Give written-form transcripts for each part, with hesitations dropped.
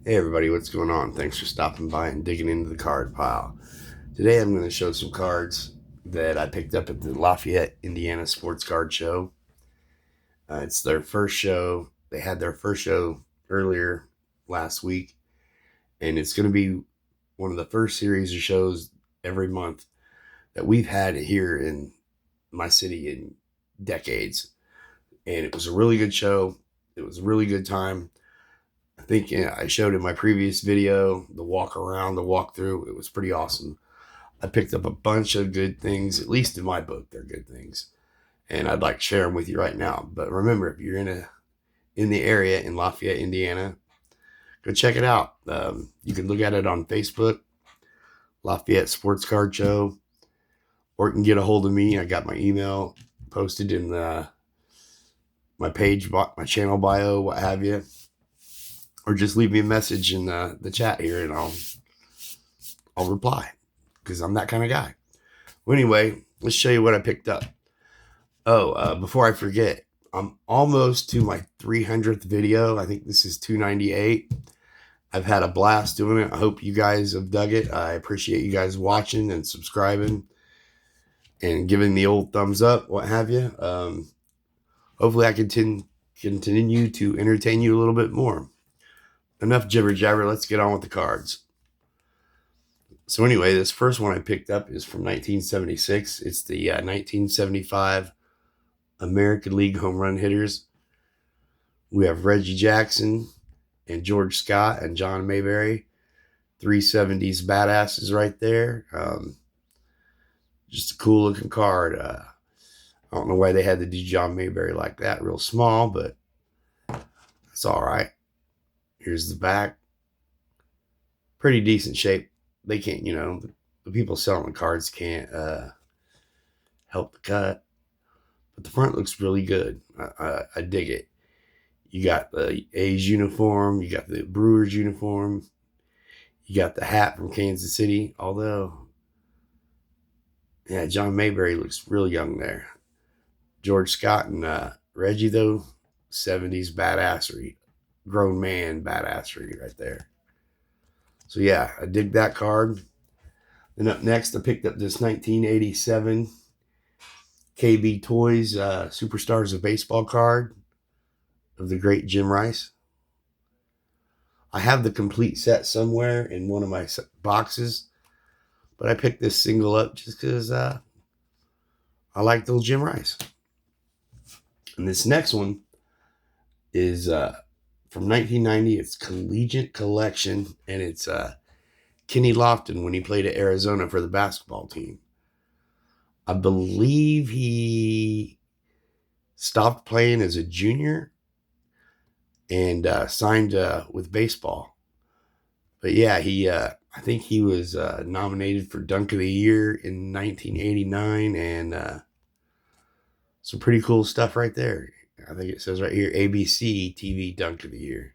Hey everybody, what's going on? Thanks for stopping by and digging into the card pile. Today I'm going to show some cards that I picked up at the Lafayette Indiana Sports Card Show. It's their first show. They had their first show earlier last week, and it's going to be one of the first series of shows every month that we've had here in my city in decades. And it was a really good show. It was a really good time. I think I showed in my previous video the walk around, the walkthrough. It was pretty awesome. I picked up a bunch of good things, at least in my book, they're good things, and I'd like to share them with you right now. But remember, if you're in the area in Lafayette, Indiana, go check it out. You can look at it on Facebook, Lafayette Sports Card Show, or you can get a hold of me. I got my email posted in my page, my channel bio, what have you, or just leave me a message in the chat here, and I'll reply because I'm that kind of guy. Well, anyway, let's show you what I picked up. Before I forget, I'm almost to my 300th video. I think this is 298. I've had a blast doing it. I hope you guys have dug it. I appreciate you guys watching and subscribing and giving the old thumbs up, what have you. Hopefully I continue to entertain you a little bit more. Enough jibber jabber. Let's get on with the cards. So anyway, this first one I picked up is from 1976. It's the 1975 American League home run hitters. We have Reggie Jackson and George Scott and John Mayberry. 370s badasses right there. Just a cool looking card. I don't know why they had to do John Mayberry like that, real small, but that's all right. Here's the back. Pretty decent shape. They can't, the people selling the cards can't help the cut. But the front looks really good. I dig it. You got the A's uniform. You got the Brewers uniform. You got the hat from Kansas City. Although, yeah, John Mayberry looks real young there. George Scott and Reggie, though, 70s badassery. Grown man badassery right there. So, yeah, I dig that card. Then up next, I picked up this 1987 KB Toys Superstars of Baseball card of the great Jim Rice. I have the complete set somewhere in one of my boxes, but I picked this single up just because I like old Jim Rice. And this next one is from 1990. It's Collegiate Collection, and it's Kenny Lofton when he played at Arizona for the basketball team. I believe he stopped playing as a junior and signed with baseball. But yeah, I think he was nominated for Dunk of the Year in 1989, and some pretty cool stuff right there. I think it says right here, ABC TV Dunk of the Year.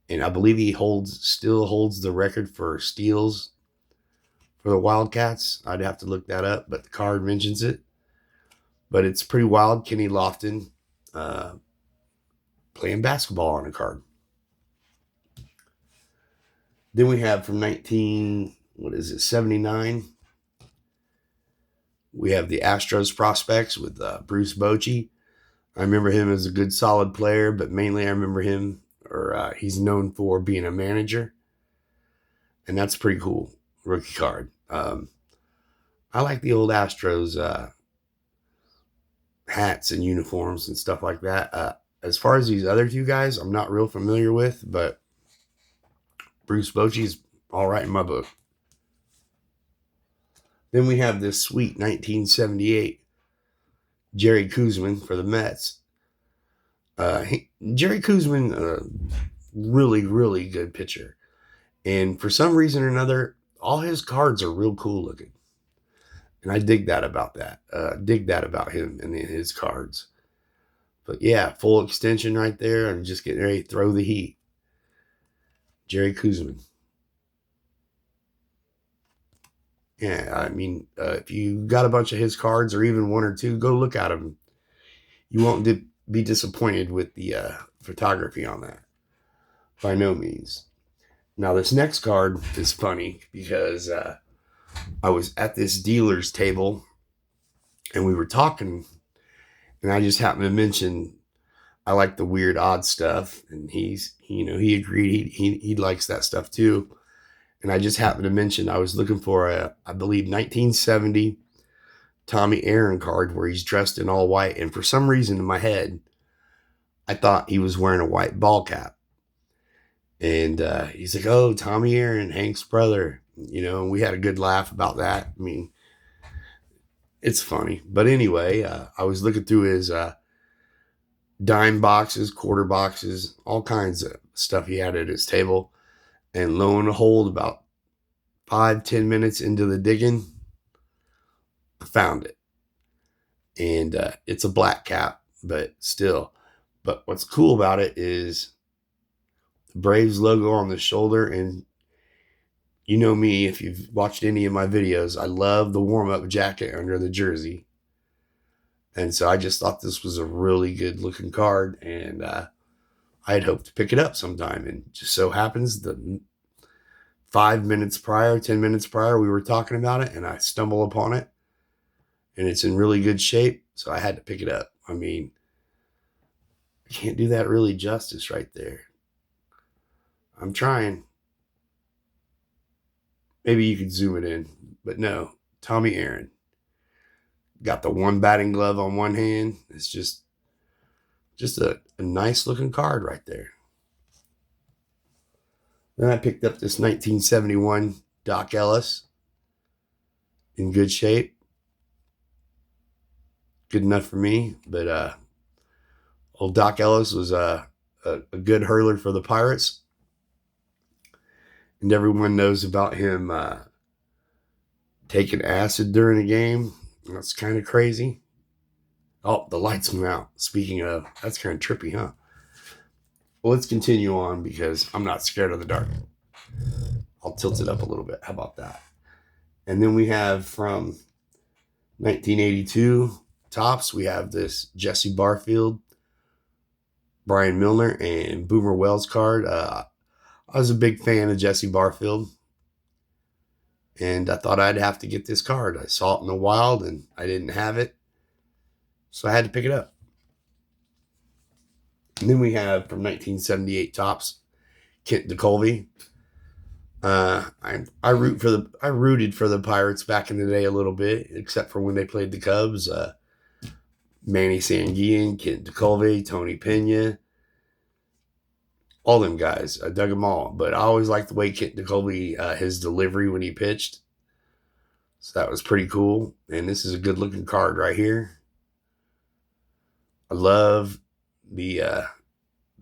And I believe he still holds the record for steals for the Wildcats. I'd have to look that up, but the card mentions it. But it's pretty wild. Kenny Lofton playing basketball on a card. Then we have from 79. We have the Astros prospects with Bruce Bochy. I remember him as a good, solid player, but mainly I remember him, or he's known for being a manager. And that's pretty cool. Rookie card. I like the old Astros hats and uniforms and stuff like that. As far as these other two guys, I'm not real familiar with, but Bruce Bochy's all right in my book. Then we have this sweet 1978 Jerry Koosman for the Mets. Jerry Koosman, really, really good pitcher. And for some reason or another, all his cards are real cool looking. And I dig that about that. Dig that about him and his cards. But yeah, full extension right there. I'm just getting ready to throw the heat. Jerry Koosman. Yeah, I mean, if you got a bunch of his cards or even one or two, go look at them. You won't be disappointed with the photography on that. by no means. Now, this next card is funny because I was at this dealer's table and we were talking, and I just happened to mention I like the weird, odd stuff, and he agreed he likes that stuff too. And I just happened to mention I was looking for I believe 1970 Tommy Aaron card where he's dressed in all white, and for some reason in my head, I thought he was wearing a white ball cap. And he's like, "Oh, Tommy Aaron, Hank's brother," and we had a good laugh about that. I mean, it's funny, but anyway, I was looking through his dime boxes, quarter boxes, all kinds of stuff he had at his table. And lo and behold, about 5-10 minutes into the digging, I found it. And it's a black cap, but still. But what's cool about it is the Braves logo on the shoulder. And you know me, if you've watched any of my videos, I love the warm-up jacket under the jersey. And so I just thought this was a really good looking card, and I had hoped to pick it up sometime. And just so happens that 10 minutes prior, we were talking about it, and I stumble upon it, and it's in really good shape. So I had to pick it up. I mean, I can't do that really justice right there. I'm trying. Maybe you could zoom it in, but no, Tommy Aaron. Got the one batting glove on one hand. It's just a nice looking card right there. Then I picked up this 1971 Doc Ellis in good shape. Good enough for me, but old Doc Ellis was a good hurler for the Pirates. And everyone knows about him taking acid during a game. That's kind of crazy. Oh, the lights went out. Speaking of, that's kind of trippy, huh? Well, let's continue on because I'm not scared of the dark. I'll tilt it up a little bit. How about that? And then we have from 1982 Topps, we have this Jesse Barfield, Brian Milner, and Boomer Wells card. I was a big fan of Jesse Barfield, and I thought I'd have to get this card. I saw it in the wild, and I didn't have it, so I had to pick it up. And then we have from 1978 Topps, Kent DeColvey. I rooted for the Pirates back in the day a little bit, except for when they played the Cubs. Manny Sanguillen, Kent DeColvey, Tony Pena, all them guys. I dug them all, but I always liked the way Kent DeColvey, his delivery when he pitched. So that was pretty cool. And this is a good looking card right here. I love the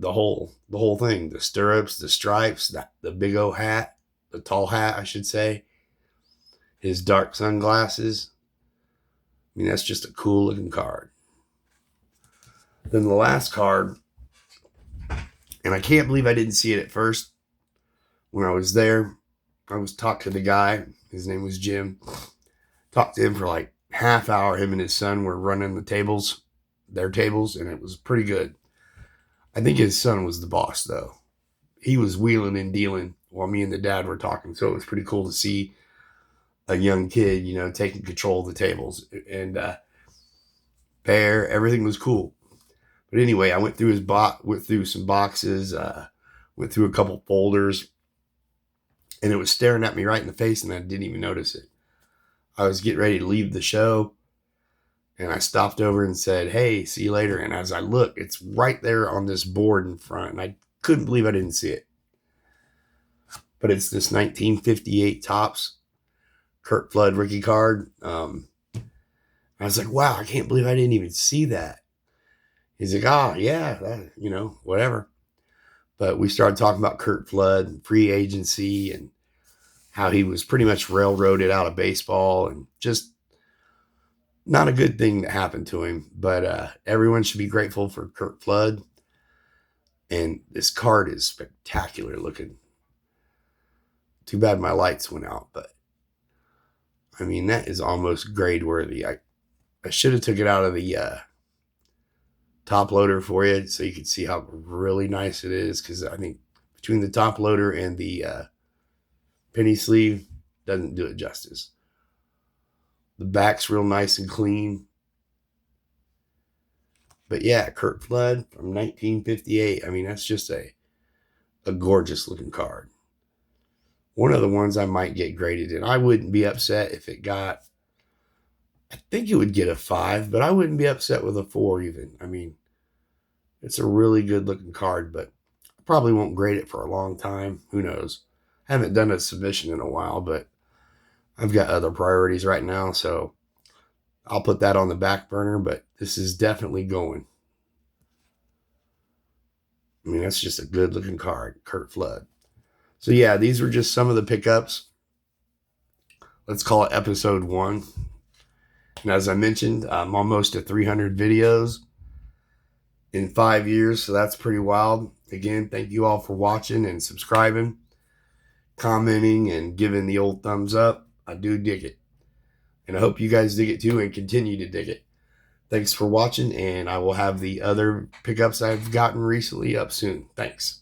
whole thing, the stirrups, the stripes, the big old hat, the tall hat, I should say, his dark sunglasses. I mean, that's just a cool looking card. Then the last card, and I can't believe I didn't see it at first when I was there. I was talking to the guy. His name was Jim. Talked to him for like half hour. Him and his son were running their tables, and it was pretty good. I think his son was the boss, though. He was wheeling and dealing while me and the dad were talking, so it was pretty cool to see a young kid, taking control of the tables. And everything was cool. But anyway, I went through went through some boxes, went through a couple folders, and it was staring at me right in the face, and I didn't even notice it. I was getting ready to leave the show, and I stopped over and said, "Hey, see you later." And as I look, it's right there on this board in front, and I couldn't believe I didn't see it. But it's this 1958 Topps Curt Flood rookie card. I was like, wow, I can't believe I didn't even see that. He's like, yeah, that, whatever. But we started talking about Curt Flood and free agency and how he was pretty much railroaded out of baseball, and just not a good thing that happened to him. But everyone should be grateful for Curt Flood. And this card is spectacular looking. Too bad my lights went out, but I mean, that is almost grade worthy. I should have took it out of the top loader for you so you could see how really nice it is, because I think between the top loader and the penny sleeve doesn't do it justice. The back's real nice and clean. But yeah, Curt Flood from 1958. I mean, that's just a gorgeous looking card. One of the ones I might get graded in. I wouldn't be upset if it got, I think it would get a 5, but I wouldn't be upset with a 4 even. I mean, it's a really good looking card, but I probably won't grade it for a long time. Who knows? I haven't done a submission in a while, but I've got other priorities right now, so I'll put that on the back burner, but this is definitely going. I mean, that's just a good looking card, Curt Flood. So yeah, these were just some of the pickups. Let's call it episode 1. And as I mentioned, I'm almost at 300 videos in 5 years, so that's pretty wild. Again, thank you all for watching and subscribing, commenting, and giving the old thumbs up. I do dig it. And I hope you guys dig it too and continue to dig it. Thanks for watching, and I will have the other pickups I've gotten recently up soon. Thanks.